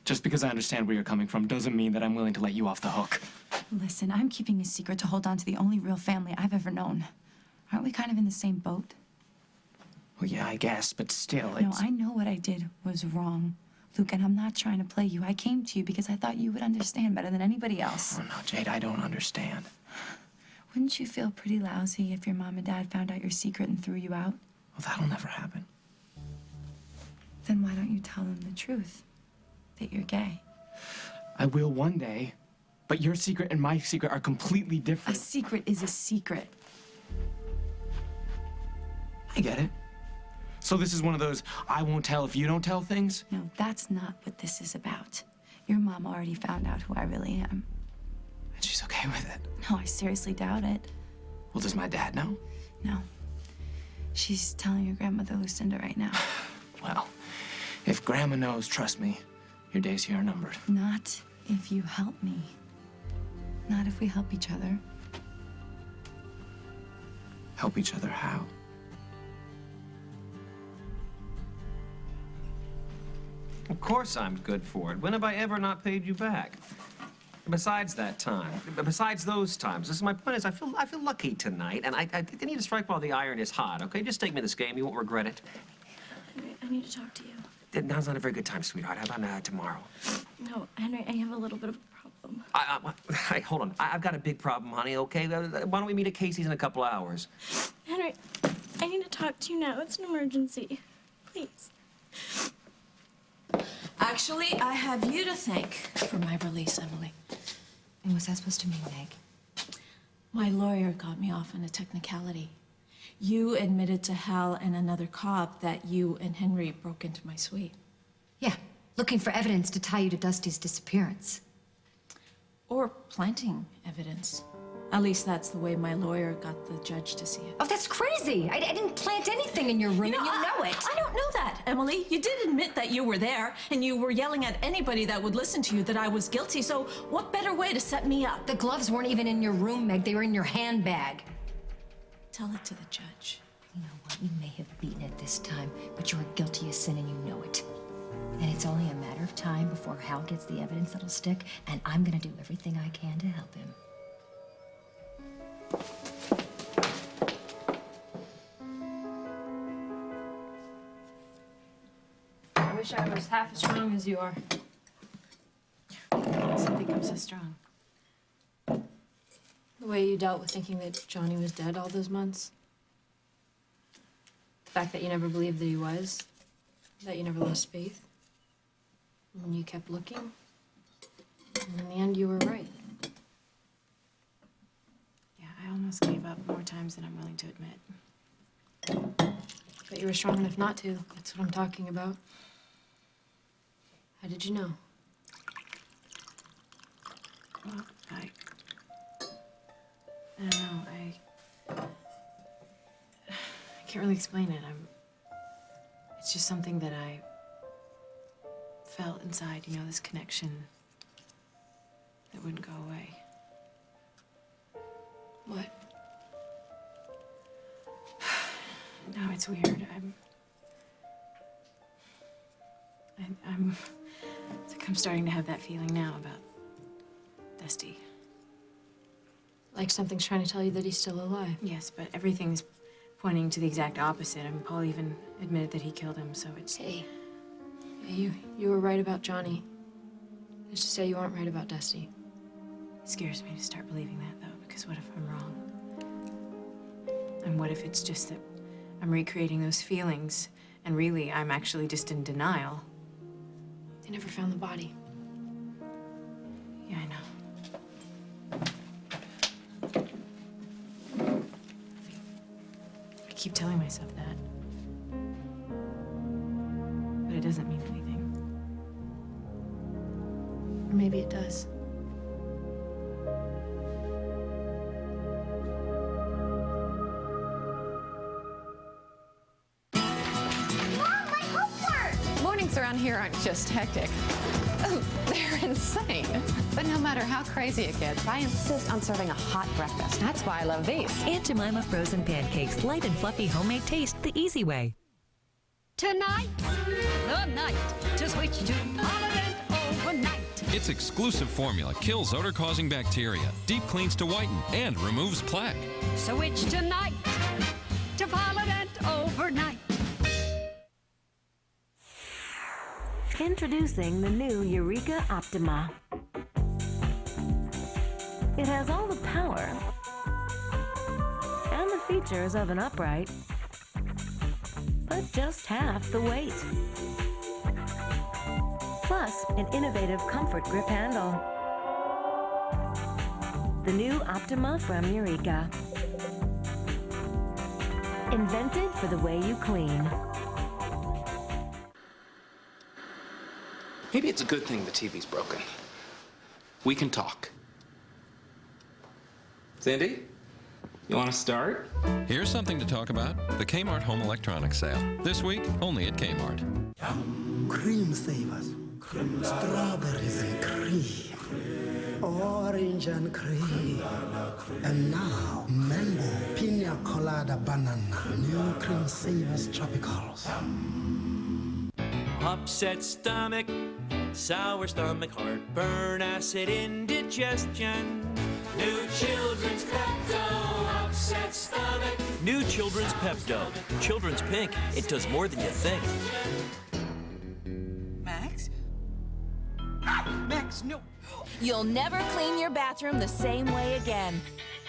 Just because I understand where you're coming from doesn't mean that I'm willing to let you off the hook. Listen, I'm keeping a secret to hold on to the only real family I've ever known. Aren't we kind of in the same boat? Well, yeah, I guess, but still, No, I know what I did was wrong, Luke, and I'm not trying to play you. I came to you because I thought you would understand better than anybody else. Oh, no, Jade, I don't understand. Wouldn't you feel pretty lousy if your mom and dad found out your secret and threw you out? Well, that'll never happen. Then why don't you tell them the truth? That you're gay. I will one day, but your secret and my secret are completely A different. secret is a secret. I get it. So this is one of those I won't tell if you don't tell things? No, that's not what this is about. Your mom already found out who I really am. And she's okay with it. No, I seriously doubt it. Well, does my dad know? No. She's telling your grandmother Lucinda right now. Well, if Grandma knows, trust me, your days here are numbered. Not if you help me. Not if we help each other. Help each other how? Of course I'm good for it. When have I ever not paid you back? Besides that time, besides those times, this is my point is I feel lucky tonight, and I need to strike while the iron is hot, okay? Just take me this game. You won't regret it. I need to talk to you. Now's not a very good time, sweetheart. How about tomorrow? No, Henry, I have a little bit of a problem. Hey, hold on. I've got a big problem, honey, okay? Why don't we meet at Casey's in a couple hours? Henry, I need to talk to you now. It's an emergency. Please. Actually, I have you to thank for my release, Emily. And what's that supposed to mean, Meg? My lawyer got me off on a technicality. You admitted to Hal and another cop that you and Henry broke into my suite. Yeah, looking for evidence to tie you to Dusty's disappearance. Or planting evidence. At least that's the way my lawyer got the judge to see it. Oh, that's crazy! I didn't plant anything in your room, and you know it! I don't know that, Emily. You did admit that you were there, and you were yelling at anybody that would listen to you that I was guilty, so what better way to set me up? The gloves weren't even in your room, Meg. They were in your handbag. Tell it to the judge. You know what? You may have beaten it this time, but you're guilty of sin and you know it. And it's only a matter of time before Hal gets the evidence that'll stick, and I'm gonna do everything I can to help him. I wish I was half as strong as you are. I don't think I'm so strong. The way you dealt with thinking that Johnny was dead all those months. The fact that you never believed that he was. That you never lost faith. And you kept looking. And in the end, you were right. Yeah, I almost gave up more times than I'm willing to admit. But you were strong enough not to. That's what I'm talking about. How did you know? Well, I don't know. I can't really explain it. It's just something that I felt inside, you know, this connection that wouldn't go away. What? No, it's weird. It's like I'm starting to have that feeling now about Dusty. Like something's trying to tell you that he's still alive. Yes, but everything's pointing to the exact opposite. I mean, Paul even admitted that he killed him, so it's... Hey, you were right about Johnny. Who's to say you aren't right about Dusty? It scares me to start believing that, though, because what if I'm wrong? And what if it's just that I'm recreating those feelings, and really, I'm actually just in denial? They never found the body. Yeah, I know. I keep telling myself that. But it doesn't mean anything. Or maybe it does. Mornings around here aren't just hectic. Oh, they're insane. But no matter how crazy it gets, I insist on serving a hot breakfast. That's why I love these. Aunt Jemima frozen pancakes, light and fluffy homemade taste the easy way. Tonight, the night to switch to Polident overnight. Its exclusive formula kills odor-causing bacteria, deep cleans to whiten, and removes plaque. Switch tonight to Polident overnight. Introducing the new Eureka Optima. It has all the power and the features of an upright, but just half the weight. Plus, an innovative comfort grip handle. The new Optima from Eureka. Invented for the way you clean. Maybe it's a good thing the TV's broken. We can talk. Cindy, you want to start? Here's something to talk about. The Kmart Home Electronics Sale. This week, only at Kmart. Cream savers. Strawberries and cream. Orange and cream. And now, mango, pina colada, banana. New cream savers tropicals. Upset stomach, sour stomach, heartburn, acid indigestion. New Children's Pepto, upset stomach. New Children's Pepto. Children's Pink, it does more than you think. Max? Max, no. You'll never clean your bathroom the same way again.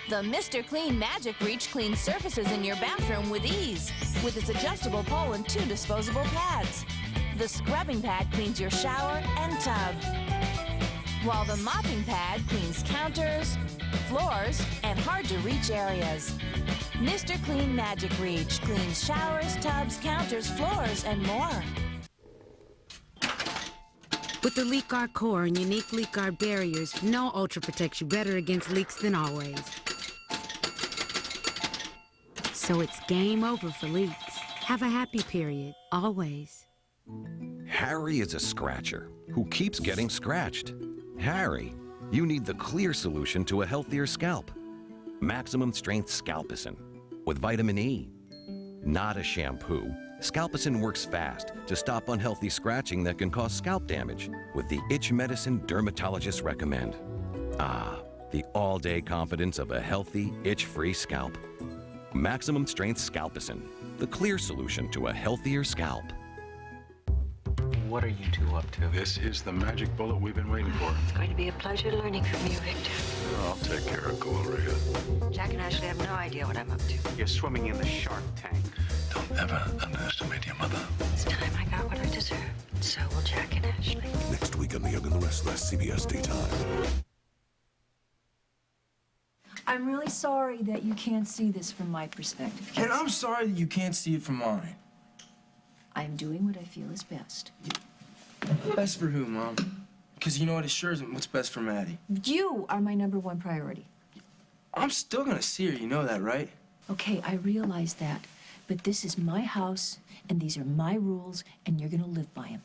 The Mr. Clean Magic Reach cleans surfaces in your bathroom with ease, with its adjustable pole and 2 disposable pads. The scrubbing pad cleans your shower and tub, while the mopping pad cleans counters, floors, and hard-to-reach areas. Mr. Clean Magic Reach cleans showers, tubs, counters, floors, and more. With the Leak Guard core and unique Leak Guard barriers, no Ultra protects you better against leaks than always. So it's game over for leaks. Have a happy period, always. Harry is a scratcher who keeps getting scratched. Harry, you need the clear solution to a healthier scalp. Maximum Strength Scalpicin with vitamin E. Not a shampoo. Scalpicin works fast to stop unhealthy scratching that can cause scalp damage with the itch medicine dermatologists recommend. Ah, the all-day confidence of a healthy, itch-free scalp. Maximum Strength Scalpicin, the clear solution to a healthier scalp. What are you two up to? This is the magic bullet we've been waiting for. It's going to be a pleasure learning from you, Victor. I'll take care of Gloria. Jack and Ashley have no idea what I'm up to. You're swimming in the shark tank. Don't ever underestimate your mother. It's time I got what I deserve. So will Jack and Ashley. Next week on The Young and the Restless, CBS Daytime. I'm really sorry that you can't see this from my perspective. And I'm sorry that you can't see it from mine. I'm doing what I feel is best. Best for who, Mom? Because you know what, it sure isn't what's best for Maddie. You are my #1 priority. I'm still gonna see her, you know that, right? Okay, I realize that. But this is my house, and these are my rules, and you're gonna live by them.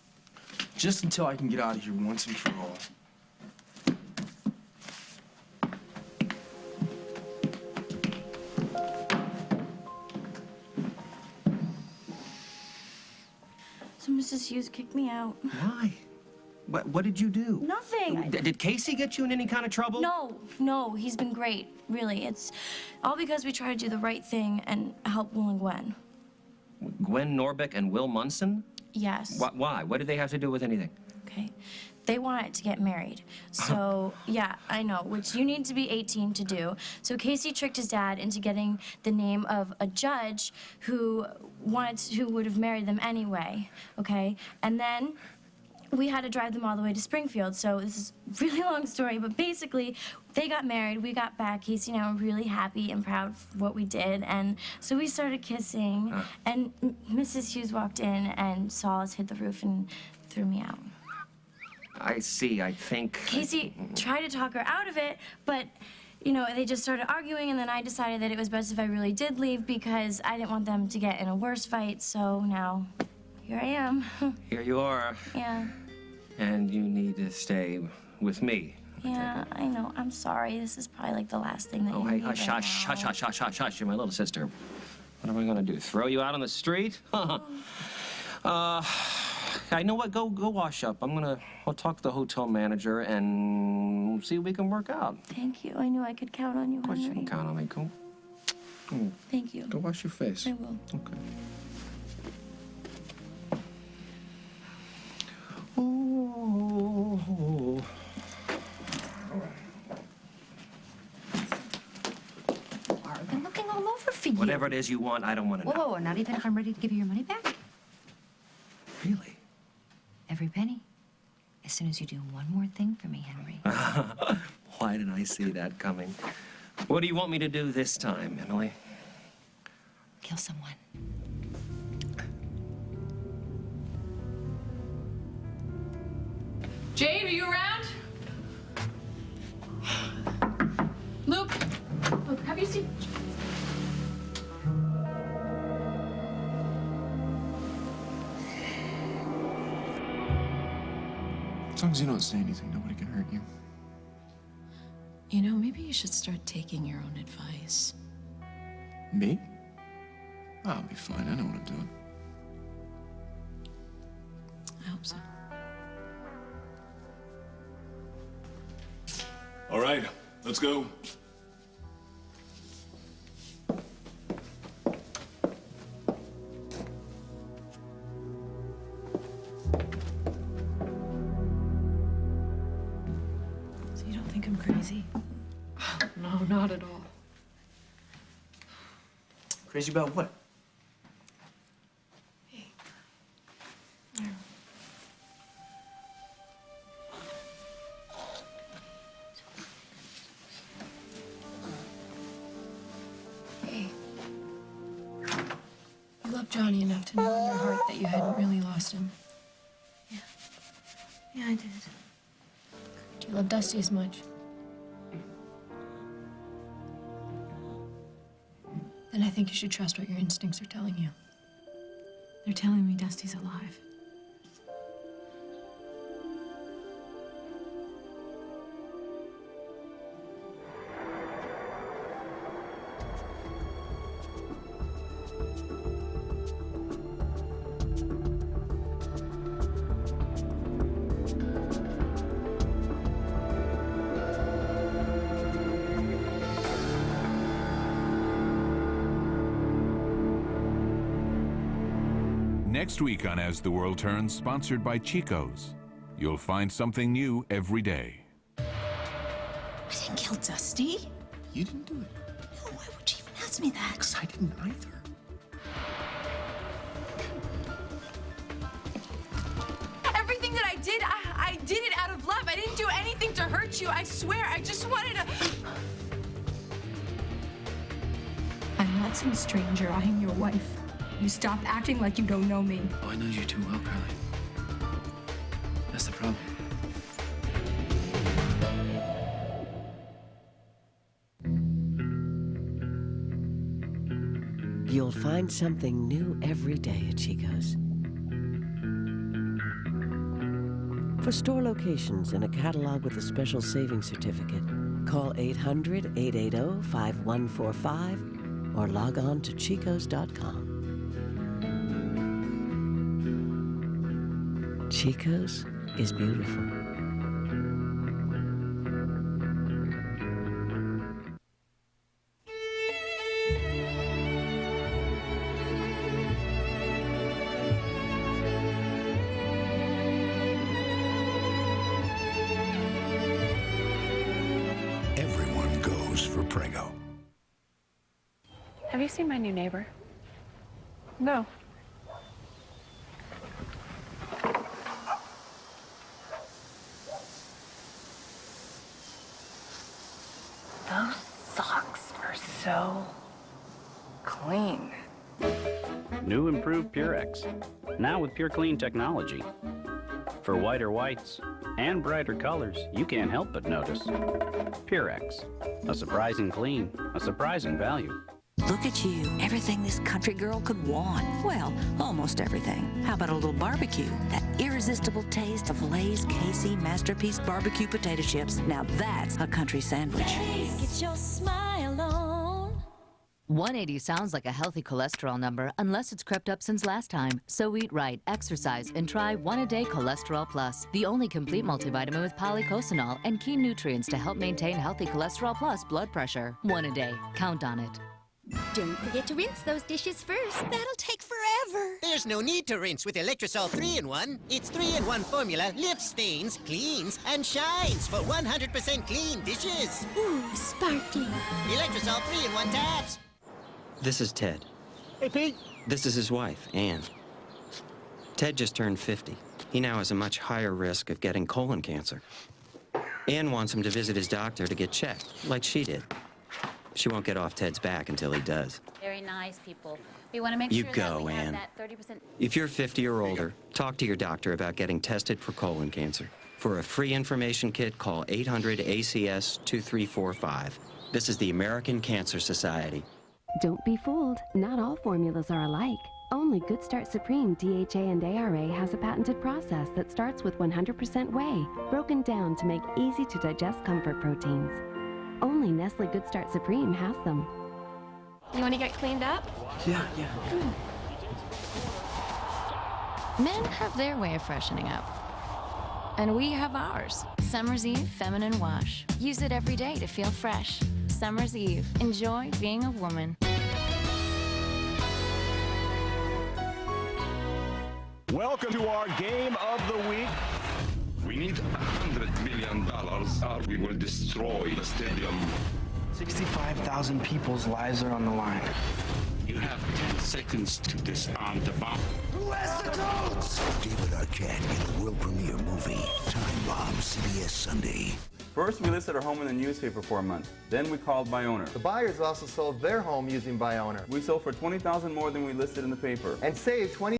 Just until I can get out of here once and for all. So Mrs. Hughes kicked me out. Why? What did you do? Nothing. Did Casey get you in any kind of trouble? No, he's been great, really. It's all because we try to do the right thing and help Will and Gwen. Gwen Norbeck and Will Munson? Yes. Why? What did they have to do with anything? Okay. They wanted to get married. So, yeah, I know, which you need to be 18 to do. So Casey tricked his dad into getting the name of a judge who would have married them anyway, okay? And then we had to drive them all the way to Springfield. So this is a really long story, but basically they got married, we got back. Casey and I were really happy and proud of what we did. And so we started kissing, and Mrs. Hughes walked in and saw us hit the roof and threw me out. I see, I think... Casey tried to talk her out of it, but, you know, they just started arguing, and then I decided that it was best if I really did leave because I didn't want them to get in a worse fight, so now here I am. Here you are. Yeah. And you need to stay with me. Yeah, I know. I'm sorry. This is probably like the last thing that Oh, you hey, need hush, right hush, now. hush, hush, hush, hush, hush. You're my little sister. What am I gonna do? Throw you out on the street? I know what. Go wash up. I'll talk to the hotel manager and see what we can work out. Thank you. I knew I could count on you, Of course you Henry. can count on me. Go. Thank you. Go wash your face. I will. Okay. Oh. I've been looking all over for you. Whatever it is you want, I don't want to know. Whoa, not even if I'm ready to give you your money back? Really? Every penny. As soon as you do one more thing for me, Henry. Why didn't I see that coming? What do you want me to do this time, Emily? Kill someone. Jade, are you around? Luke, have you seen... As long as you don't say anything, nobody can hurt you. You know, maybe you should start taking your own advice. Me? I'll be fine. I know what I'm doing. I hope so. All right, let's go. So you don't think I'm crazy? No, not at all. Crazy about what? Hey. You love Johnny enough to know in your heart that you hadn't really lost him. Yeah, I did. Do you love Dusty as much? Then I think you should trust what your instincts are telling you. They're telling me Dusty's alive. Next week on As the World Turns, sponsored by Chico's. You'll find something new every day. I didn't kill Dusty. You didn't do it. No, why would you even ask me that? Because I didn't either. Everything that I did, I did it out of love. I didn't do anything to hurt you. I swear. I just wanted to... I'm not some stranger. I am your wife. You stop acting like you don't know me. Oh, I know you too well, Carly. That's the problem. You'll find something new every day at Chico's. For store locations and a catalog with a special savings certificate, call 800-880-5145 or log on to chicos.com. Chico's is beautiful. Everyone goes for Prego. Have you seen my new neighbor? No. Those socks are so clean. New improved Purex, now with Pure Clean technology. For whiter whites and brighter colors, you can't help but notice. Purex, a surprising clean, a surprising value. Look at you, everything this country girl could want. Well, almost everything. How about a little barbecue? That irresistible taste of Lay's Casey Masterpiece Barbecue Potato Chips. Now that's a country sandwich. Get your smile on. 180 sounds like a healthy cholesterol number unless it's crept up since last time. So eat right, exercise, and try 1-A-Day Cholesterol Plus, the only complete multivitamin with polycosanol and key nutrients to help maintain healthy cholesterol plus blood pressure. 1-A-Day. Count on it. Don't forget to rinse those dishes first. That'll take forever. There's no need to rinse with Electrosol 3-in-1. Its 3-in-1 formula lifts stains, cleans, and shines for 100% clean dishes. Ooh, sparkly. Electrosol 3-in-1 tabs. This is Ted. Hey, Pete. This is his wife, Ann. Ted just turned 50. He now has a much higher risk of getting colon cancer. Ann wants him to visit his doctor to get checked, like she did. She won't get off Ted's back until he does. Very nice people. We want to make You sure go, that we Ann. have that 30%. If you're 50 or older, talk to your doctor about getting tested for colon cancer. For a free information kit, call 800-ACS-2345. This is the American Cancer Society. Don't be fooled. Not all formulas are alike. Only Good Start Supreme DHA and ARA has a patented process that starts with 100% whey, broken down to make easy-to-digest comfort proteins. Only Nestle Good Start Supreme has them. You want to get cleaned up? Yeah. Men have their way of freshening up. And we have ours. Summer's Eve Feminine Wash. Use it every day to feel fresh. Summer's Eve. Enjoy being a woman. Welcome to our game of the week. We need $100 million or we will destroy the stadium. 65,000 people's lives are on the line. You have 10 seconds to disarm the bomb. Who has the codes? David Arquette in a world premiere movie, Time Bomb, CBS Sunday. First, we listed our home in the newspaper for a month. Then we called by owner. The buyers also sold their home using by owner. We sold for $20,000 more than we listed in the paper. And saved $20,000